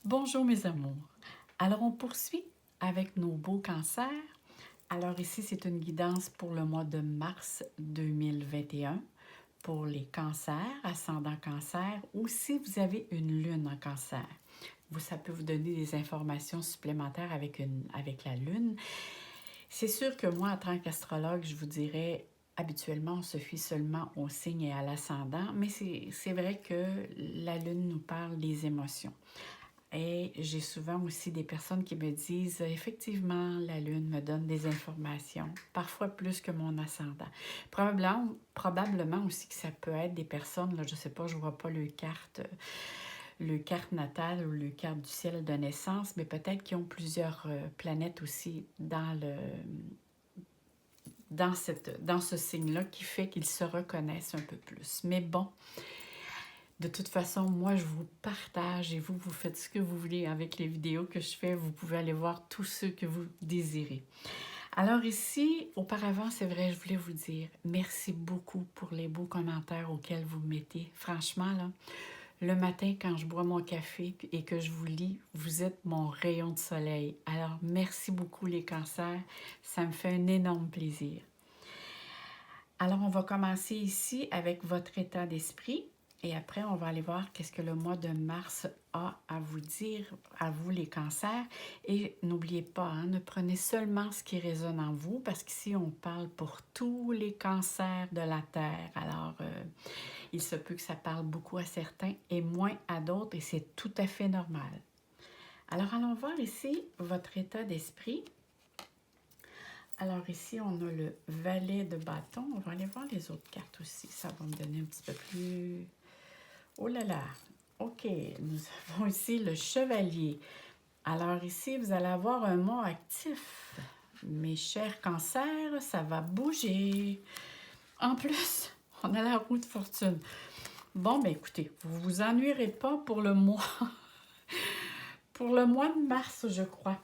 Bonjour mes amours. Alors on poursuit avec nos beaux cancers. Alors ici c'est une guidance pour le mois de mars 2021 pour les cancers, ascendant cancer ou si vous avez une lune en cancer. Ça peut vous donner des informations supplémentaires avec la lune. C'est sûr que moi en tant qu'astrologue je vous dirais habituellement on se fie seulement au signe et à l'ascendant, mais c'est vrai que la lune nous parle des émotions. Et j'ai souvent aussi des personnes qui me disent effectivement, la Lune me donne des informations, parfois plus que mon ascendant. Probablement aussi que ça peut être des personnes, là, je ne sais pas, je ne vois pas le carte natale ou le carte du ciel de naissance, mais peut-être qu'ils ont plusieurs planètes aussi dans ce signe-là qui fait qu'ils se reconnaissent un peu plus. Mais bon, de toute façon, moi, je vous partage et vous faites ce que vous voulez avec les vidéos que je fais. Vous pouvez aller voir tous ceux que vous désirez. Alors ici, auparavant, c'est vrai, je voulais vous dire merci beaucoup pour les beaux commentaires auxquels vous mettez. Franchement, là, le matin, quand je bois mon café et que je vous lis, vous êtes mon rayon de soleil. Alors, merci beaucoup les cancers. Ça me fait un énorme plaisir. Alors, on va commencer ici avec votre état d'esprit. Et après, on va aller voir qu'est-ce que le mois de mars a à vous dire, à vous les cancers. Et n'oubliez pas, hein, ne prenez seulement ce qui résonne en vous, parce qu'ici, on parle pour tous les cancers de la Terre. Alors, il se peut que ça parle beaucoup à certains et moins à d'autres, et c'est tout à fait normal. Alors, allons voir ici votre état d'esprit. Alors ici, on a le valet de bâton. On va aller voir les autres cartes aussi. Ça va me donner un petit peu plus... Oh là là! OK, nous avons ici le chevalier. Alors ici, vous allez avoir un mois actif. Mes chers cancers, ça va bouger. En plus, on a la roue de fortune. Bon, ben écoutez, vous vous ennuierez pas pour le mois. Pour le mois de mars, je crois.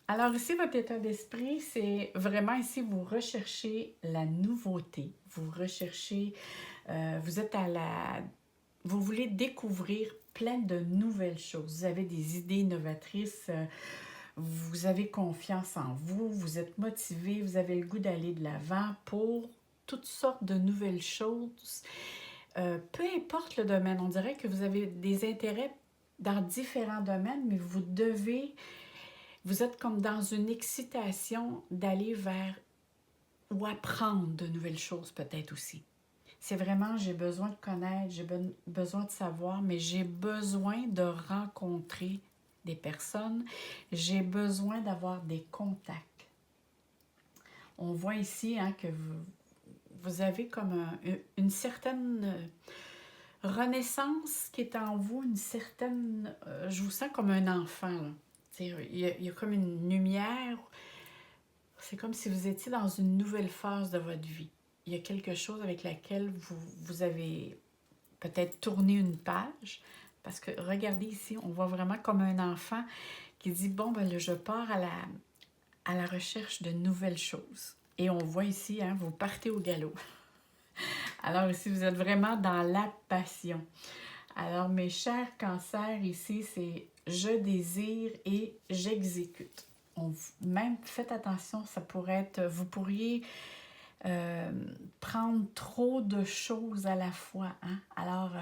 Alors ici, votre état d'esprit, c'est vraiment ici, vous recherchez la nouveauté. Vous recherchez, vous êtes à la... Vous voulez découvrir plein de nouvelles choses. Vous avez des idées novatrices, vous avez confiance en vous, vous êtes motivé, vous avez le goût d'aller de l'avant pour toutes sortes de nouvelles choses. Peu importe le domaine, on dirait que vous avez des intérêts dans différents domaines, mais vous êtes comme dans une excitation d'aller vers ou apprendre de nouvelles choses peut-être aussi. C'est vraiment, j'ai besoin de connaître, j'ai besoin de savoir, mais j'ai besoin de rencontrer des personnes, j'ai besoin d'avoir des contacts. On voit ici hein, que vous avez comme une certaine renaissance qui est en vous, une certaine... je vous sens comme un enfant, là. Il y a comme une lumière. C'est comme si vous étiez dans une nouvelle phase de votre vie. Il y a quelque chose avec laquelle vous avez peut-être tourné une page. Parce que regardez ici, on voit vraiment comme un enfant qui dit, bon, ben là, je pars à la recherche de nouvelles choses. Et on voit ici, hein, vous partez au galop. Alors ici, vous êtes vraiment dans la passion. Alors, mes chers cancers, ici, c'est je désire et j'exécute. Même, faites attention, ça pourrait être, vous pourriez prendre trop de choses à la fois. Hein? Alors,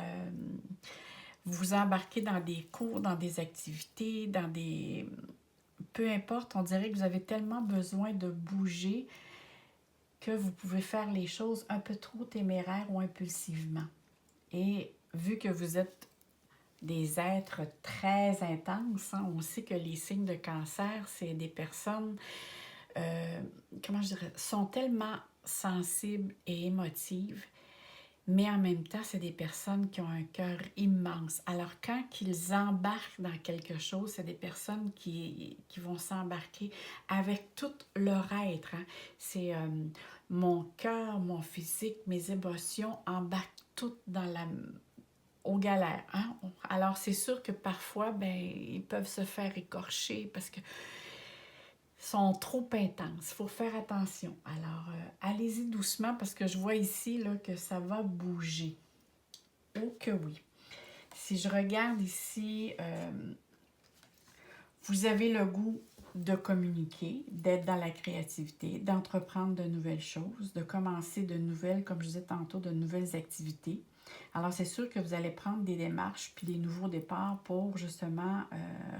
vous embarquez dans des cours, dans des activités, dans des... Peu importe, on dirait que vous avez tellement besoin de bouger que vous pouvez faire les choses un peu trop téméraires ou impulsivement. Et vu que vous êtes des êtres très intenses, hein, on sait que les signes de cancer, c'est des personnes, comment je dirais, sont tellement sensibles et émotives, mais en même temps, c'est des personnes qui ont un cœur immense. Alors, quand ils embarquent dans quelque chose, c'est des personnes qui vont s'embarquer avec tout leur être. Hein. C'est mon cœur, mon physique, mes émotions embarquent toutes dans aux galères. Hein? Alors, c'est sûr que parfois, ben, ils peuvent se faire écorcher parce que sont trop intenses. Il faut faire attention. Alors, allez-y doucement parce que je vois ici là, que ça va bouger. Oh que oui. Si je regarde ici Vous avez le goût de communiquer, d'être dans la créativité, d'entreprendre de nouvelles choses, de commencer de nouvelles, comme je disais tantôt, de nouvelles activités. Alors, c'est sûr que vous allez prendre des démarches puis des nouveaux départs pour justement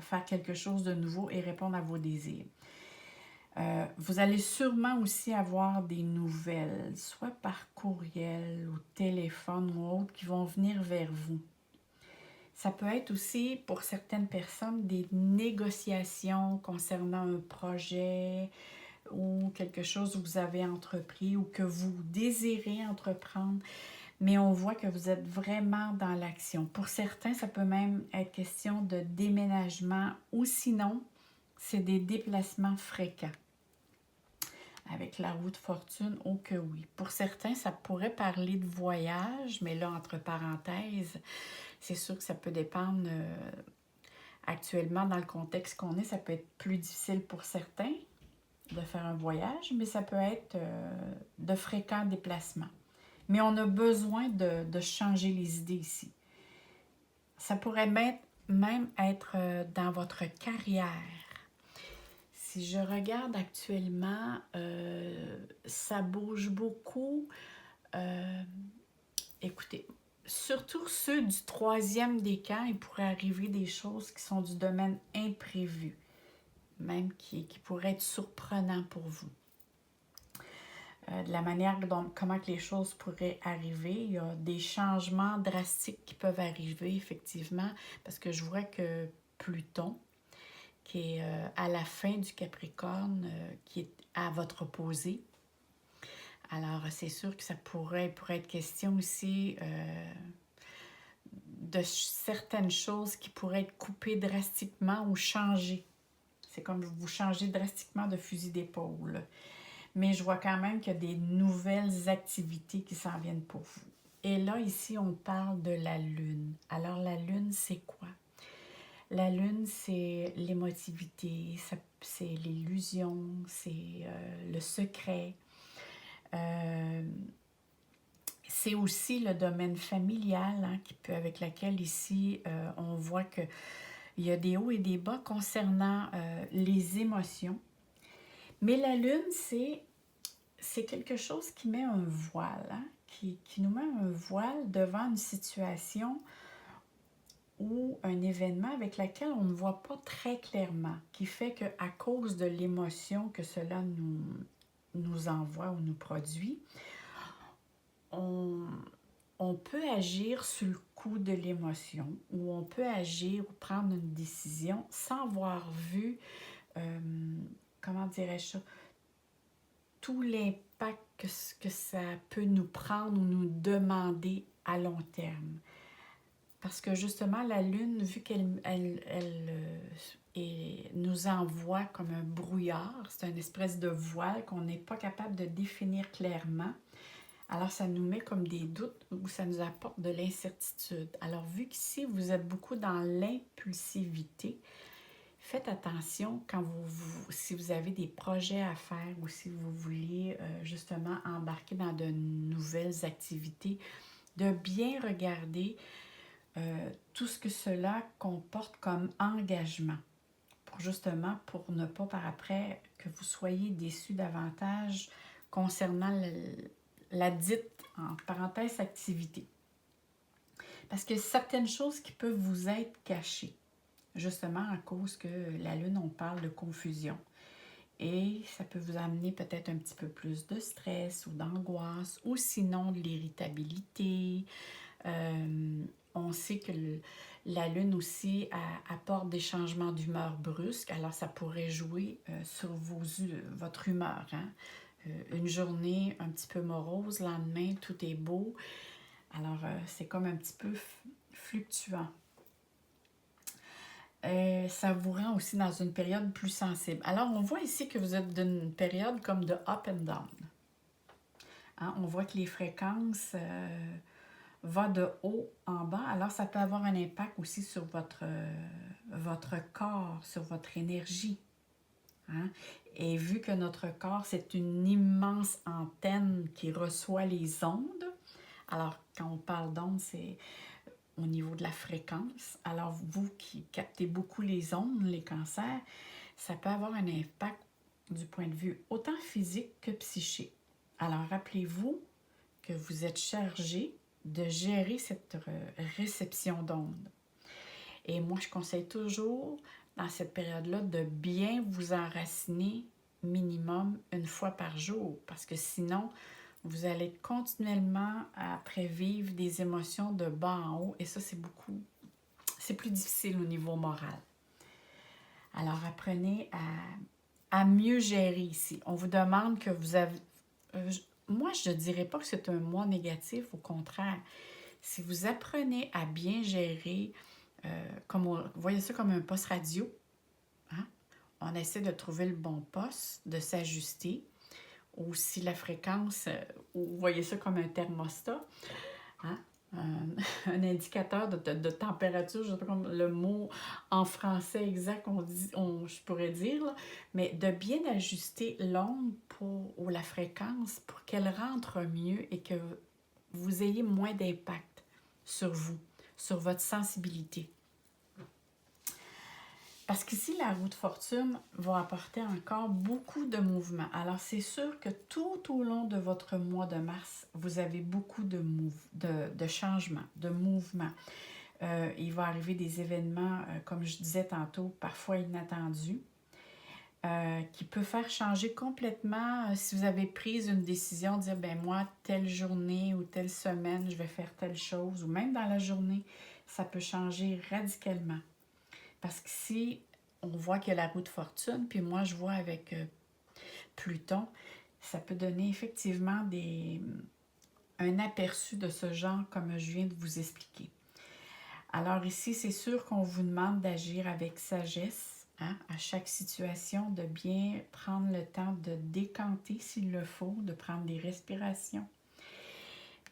faire quelque chose de nouveau et répondre à vos désirs. Vous allez sûrement aussi avoir des nouvelles, soit par courriel ou téléphone ou autre, qui vont venir vers vous. Ça peut être aussi, pour certaines personnes, des négociations concernant un projet ou quelque chose que vous avez entrepris ou que vous désirez entreprendre, mais on voit que vous êtes vraiment dans l'action. Pour certains, ça peut même être question de déménagement ou sinon, c'est des déplacements fréquents. Avec la roue de fortune, oh que oui. Pour certains, ça pourrait parler de voyage, mais là, entre parenthèses, c'est sûr que ça peut dépendre. Actuellement, dans le contexte qu'on est, ça peut être plus difficile pour certains de faire un voyage, mais ça peut être de fréquents déplacements. Mais on a besoin de changer les idées ici. Ça pourrait même être dans votre carrière. Si je regarde actuellement, ça bouge beaucoup. Écoutez, surtout ceux du troisième décan, il pourrait arriver des choses qui sont du domaine imprévu, même qui pourraient être surprenants pour vous. De la manière dont comment que les choses pourraient arriver, il y a des changements drastiques qui peuvent arriver, effectivement, parce que je vois que Pluton, qui est à la fin du Capricorne, qui est à votre opposé. Alors, c'est sûr que ça pourrait être question aussi de certaines choses qui pourraient être coupées drastiquement ou changées. C'est comme vous changez drastiquement de fusil d'épaule. Mais je vois quand même qu'il y a des nouvelles activités qui s'en viennent pour vous. Et là, ici, on parle de la Lune. Alors, la Lune, c'est quoi? La Lune, c'est l'émotivité, c'est l'illusion, c'est le secret. C'est aussi le domaine familial, hein, avec lequel ici, on voit qu'il y a des hauts et des bas concernant les émotions. Mais la Lune, c'est quelque chose qui met un voile, hein, qui nous met un voile devant une situation ou un événement avec lequel on ne voit pas très clairement, qui fait qu'à cause de l'émotion que cela nous envoie ou nous produit, on peut agir sur le coup de l'émotion ou on peut agir ou prendre une décision sans avoir vu, comment dirais-je ça, tout l'impact que ça peut nous prendre ou nous demander à long terme. Parce que justement, la Lune, vu qu'elle nous envoie comme un brouillard, c'est une espèce de voile qu'on n'est pas capable de définir clairement, alors ça nous met comme des doutes ou ça nous apporte de l'incertitude. Alors vu qu'ici, vous êtes beaucoup dans l'impulsivité, faites attention quand si vous avez des projets à faire ou si vous voulez justement embarquer dans de nouvelles activités, de bien regarder tout ce que cela comporte comme engagement pour ne pas par après que vous soyez déçus davantage concernant la dite, en parenthèse, activité. Parce que certaines choses qui peuvent vous être cachées, justement à cause que la Lune, on parle de confusion. Et ça peut vous amener peut-être un petit peu plus de stress ou d'angoisse, ou sinon de l'irritabilité. On sait que la Lune aussi apporte des changements d'humeur brusques, alors ça pourrait jouer sur votre humeur. Hein? Une journée un petit peu morose, le lendemain, tout est beau. Alors, c'est comme un petit peu fluctuant. Ça vous rend aussi dans une période plus sensible. Alors, on voit ici que vous êtes dans une période comme de up and down. Hein? On voit que les fréquences vont de haut en bas. Alors, ça peut avoir un impact aussi sur votre corps, sur votre énergie. Hein? Et vu que notre corps, c'est une immense antenne qui reçoit les ondes, alors quand on parle d'ondes, c'est au niveau de la fréquence. Alors, vous qui captez beaucoup les ondes, les cancers, ça peut avoir un impact du point de vue autant physique que psychique. Alors, rappelez-vous que vous êtes chargé de gérer cette réception d'ondes. Et moi, je conseille toujours, dans cette période-là, de bien vous enraciner minimum une fois par jour, parce que sinon, vous allez continuellement après vivre des émotions de bas en haut, et ça, c'est plus difficile au niveau moral. Alors, apprenez à mieux gérer ici. On vous demande que vous avez... moi, je ne dirais pas que c'est un mois négatif, au contraire. Si vous apprenez à bien gérer, voyez ça comme un poste radio, hein? On essaie de trouver le bon poste, de s'ajuster. Ou si la fréquence, vous voyez ça comme un thermostat, hein? Un indicateur de température, je ne sais pas comme le mot en français exact je pourrais dire, là, mais de bien ajuster l'onde ou la fréquence pour qu'elle rentre mieux et que vous ayez moins d'impact sur vous, sur votre sensibilité. Parce qu'ici, la roue de fortune va apporter encore beaucoup de mouvements. Alors, c'est sûr que tout au long de votre mois de mars, vous avez beaucoup de changements, de mouvements. Il va arriver des événements, comme je disais tantôt, parfois inattendus, qui peut faire changer complètement, si vous avez pris une décision, de dire, ben moi, telle journée ou telle semaine, je vais faire telle chose, ou même dans la journée, ça peut changer radicalement. Parce qu'ici, on voit qu'il y a la roue de fortune, puis moi, je vois avec Pluton, ça peut donner effectivement un aperçu de ce genre, comme je viens de vous expliquer. Alors ici, c'est sûr qu'on vous demande d'agir avec sagesse, hein, à chaque situation, de bien prendre le temps de décanter s'il le faut, de prendre des respirations.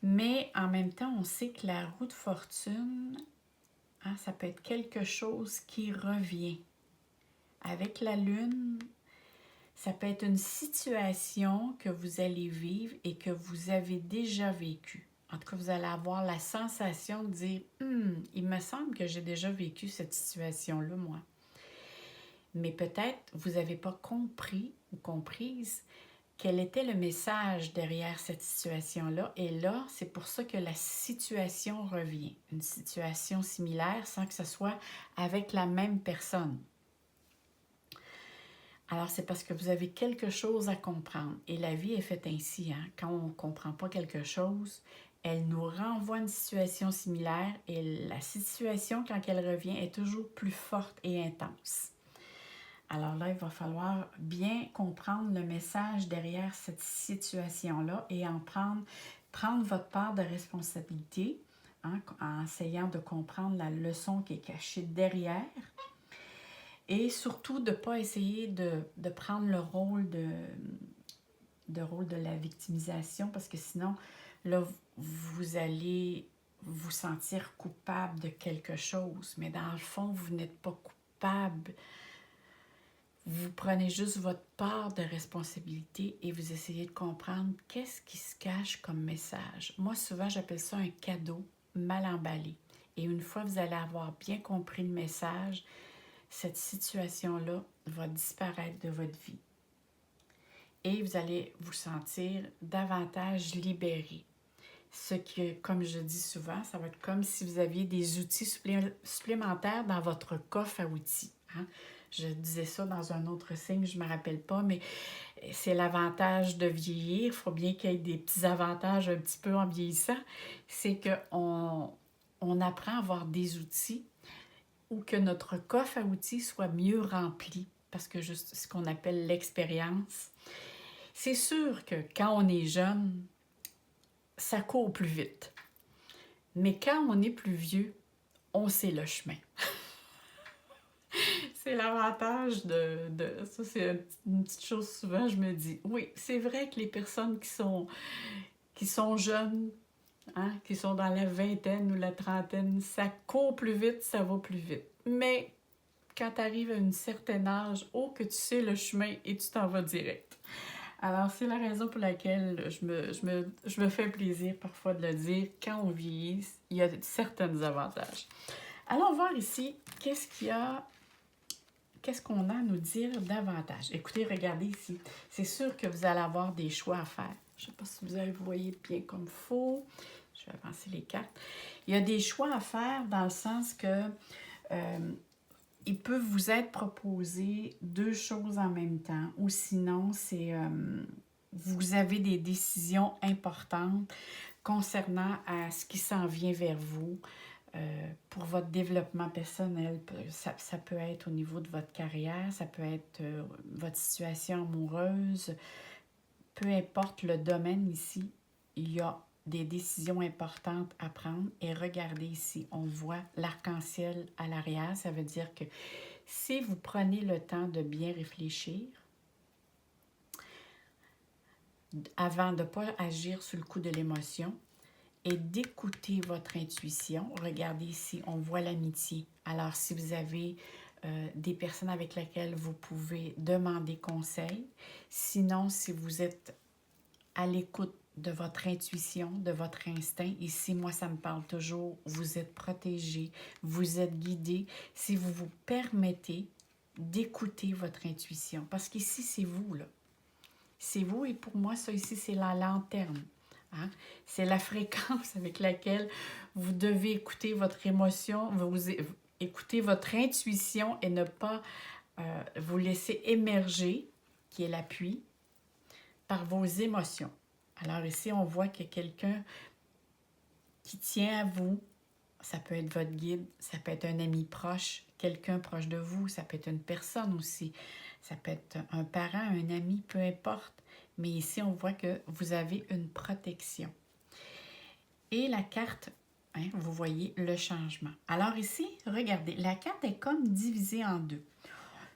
Mais en même temps, on sait que la roue de fortune... hein, ça peut être quelque chose qui revient. Avec la lune, ça peut être une situation que vous allez vivre et que vous avez déjà vécue. En tout cas, vous allez avoir la sensation de dire « il me semble que j'ai déjà vécu cette situation-là, moi. » Mais peut-être vous n'avez pas compris ou comprise quel était le message derrière cette situation-là. Et là, c'est pour ça que la situation revient. Une situation similaire sans que ce soit avec la même personne. Alors, c'est parce que vous avez quelque chose à comprendre. Et la vie est faite ainsi, hein? Quand on ne comprend pas quelque chose, elle nous renvoie une situation similaire et la situation, quand elle revient, est toujours plus forte et intense. Alors là, il va falloir bien comprendre le message derrière cette situation-là et prendre votre part de responsabilité, hein, en essayant de comprendre la leçon qui est cachée derrière. Et surtout, de ne pas essayer de prendre le rôle de la victimisation, parce que sinon, là, vous allez vous sentir coupable de quelque chose. Mais dans le fond, vous n'êtes pas coupable. Vous prenez juste votre part de responsabilité et vous essayez de comprendre qu'est-ce qui se cache comme message. Moi, souvent, j'appelle ça un cadeau mal emballé. Et une fois que vous allez avoir bien compris le message, cette situation-là va disparaître de votre vie. Et vous allez vous sentir davantage libéré. Ce qui, comme je dis souvent, ça va être comme si vous aviez des outils supplémentaires dans votre coffre à outils. Hein? Je disais ça dans un autre signe, je ne me rappelle pas, mais c'est l'avantage de vieillir. Il faut bien qu'il y ait des petits avantages un petit peu en vieillissant. C'est qu'on apprend à avoir des outils ou que notre coffre à outils soit mieux rempli, parce que juste ce qu'on appelle l'expérience. C'est sûr que quand on est jeune, ça court plus vite. Mais quand on est plus vieux, on sait le chemin. C'est l'avantage ça, c'est une petite chose souvent, je me dis. Oui, c'est vrai que les personnes qui sont jeunes, hein, qui sont dans la vingtaine ou la trentaine, ça court plus vite, ça va plus vite. Mais quand tu arrives à un certain âge, que tu sais le chemin et tu t'en vas direct. Alors, c'est la raison pour laquelle je me fais plaisir parfois de le dire. Quand on vieillit, il y a certains avantages. Allons voir ici, qu'est-ce qu'on a à nous dire davantage. Écoutez, regardez ici. C'est sûr que vous allez avoir des choix à faire. Je ne sais pas si vous voyez bien comme il faut. Je vais avancer les cartes. Il y a des choix à faire dans le sens que il peut vous être proposé deux choses en même temps. Ou sinon, c'est vous avez des décisions importantes concernant à ce qui s'en vient vers vous. Pour votre développement personnel, ça peut être au niveau de votre carrière, ça peut être votre situation amoureuse, peu importe le domaine ici, il y a des décisions importantes à prendre. Et regardez ici, on voit l'arc-en-ciel à l'arrière, ça veut dire que si vous prenez le temps de bien réfléchir, avant de ne pas agir sur le coup de l'émotion, et d'écouter votre intuition. Regardez ici, on voit l'amitié. Alors, si vous avez des personnes avec lesquelles vous pouvez demander conseil, sinon, si vous êtes à l'écoute de votre intuition, de votre instinct, ici, moi, ça me parle toujours, vous êtes protégé, vous êtes guidé, si vous vous permettez d'écouter votre intuition. Parce qu'ici, c'est vous, là. C'est vous, et pour moi, ça ici, c'est la lanterne. Hein? C'est la fréquence avec laquelle vous devez écouter votre émotion, écouter votre intuition et ne pas vous laisser émerger, qui est l'appui, par vos émotions. Alors ici, on voit qu'il y a quelqu'un qui tient à vous. Ça peut être votre guide, ça peut être un ami proche, quelqu'un proche de vous, ça peut être une personne aussi. Ça peut être un parent, un ami, peu importe. Mais ici, on voit que vous avez une protection. Et la carte, hein, vous voyez le changement. Alors ici, regardez, la carte est comme divisée en deux.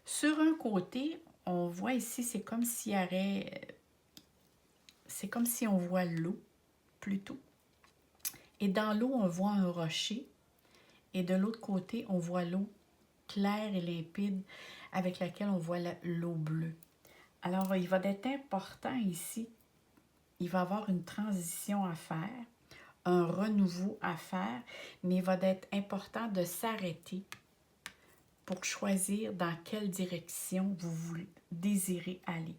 Sur un côté, on voit ici, c'est comme s'il y aurait... C'est comme si on voit l'eau, plutôt. Et dans l'eau, on voit un rocher. Et de l'autre côté, on voit l'eau claire et limpide avec laquelle on voit l'eau bleue. Alors, il va être important ici, il va y avoir une transition à faire, un renouveau à faire, mais il va être important de s'arrêter pour choisir dans quelle direction vous désirez aller.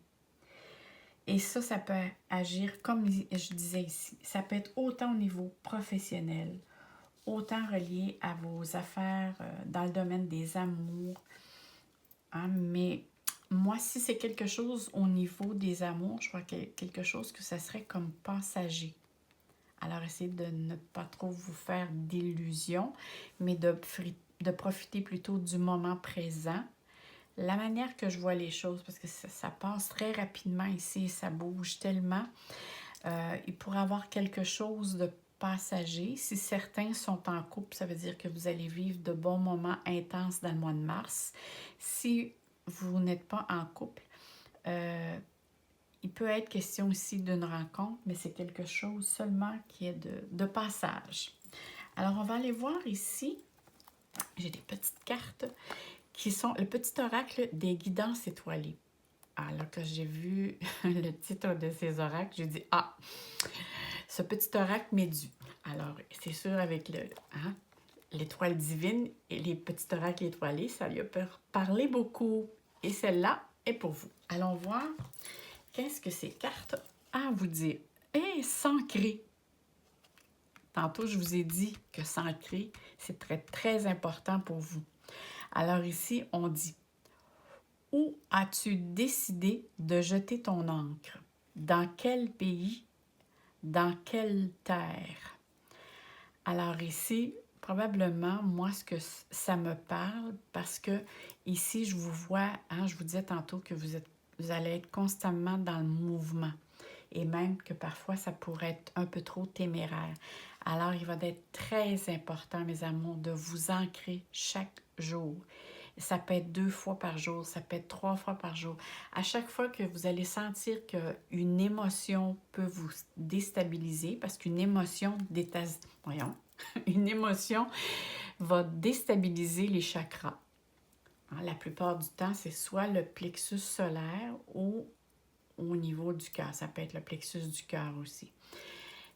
Et ça peut agir comme je disais ici. Ça peut être autant au niveau professionnel, autant relié à vos affaires dans le domaine des amours. Hein, mais moi, si c'est quelque chose au niveau des amours, je crois que quelque chose que ça serait comme passager. Alors, essayez de ne pas trop vous faire d'illusions, mais de profiter plutôt du moment présent. La manière que je vois les choses, parce que ça passe très rapidement ici, ça bouge tellement, il pourrait y avoir quelque chose de passager. Si certains sont en couple, ça veut dire que vous allez vivre de bons moments intenses dans le mois de mars. Si vous n'êtes pas en couple, il peut être question aussi d'une rencontre, mais c'est quelque chose seulement qui est de passage. Alors, on va aller voir ici. J'ai des petites cartes qui sont le petit oracle des guidances étoilées. Alors que j'ai vu le titre de ces oracles, j'ai dit « Ah, ce petit oracle m'est dû. » Alors, c'est sûr, avec l'étoile divine et les petits oracles étoilés, ça lui a parlé beaucoup. Et celle-là est pour vous. Allons voir qu'est-ce que ces cartes ont à vous dire. Et s'ancrer. Tantôt, je vous ai dit que s'ancrer, c'est très, très important pour vous. Alors ici, on dit « Où as-tu décidé de jeter ton ancre? Dans quel pays? Dans quelle terre? » Alors ici, probablement, moi, ce que ça me parle, parce que ici, je vous vois, je vous disais tantôt que vous allez être constamment dans le mouvement. Et même que parfois, ça pourrait être un peu trop téméraire. Alors, il va être très important, mes amours, de vous ancrer chaque jour. Ça peut être 2 fois par jour, ça peut être 3 fois par jour. À chaque fois que vous allez sentir qu'une émotion peut vous déstabiliser, parce qu'une émotion une émotion va déstabiliser les chakras. La plupart du temps, c'est soit le plexus solaire ou au niveau du cœur. Ça peut être le plexus du cœur aussi.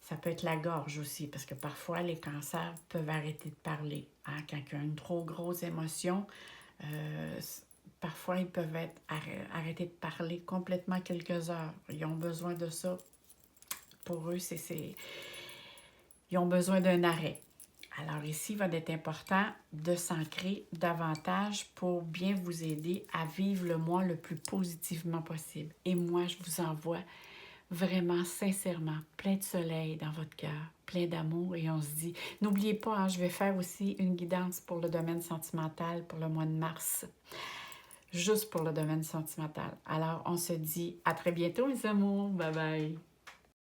Ça peut être la gorge aussi, parce que parfois, les cancers peuvent arrêter de parler. Hein? Quand il y a une trop grosse émotion, parfois, ils peuvent arrêter de parler complètement quelques heures. Ils ont besoin de ça. Pour eux, ils ont besoin d'un arrêt. Alors ici, il va être important de s'ancrer davantage pour bien vous aider à vivre le mois le plus positivement possible. Et moi, je vous envoie vraiment, sincèrement, plein de soleil dans votre cœur, plein d'amour. Et on se dit, n'oubliez pas, hein, je vais faire aussi une guidance pour le domaine sentimental pour le mois de mars. Juste pour le domaine sentimental. Alors, on se dit à très bientôt, mes amours. Bye bye!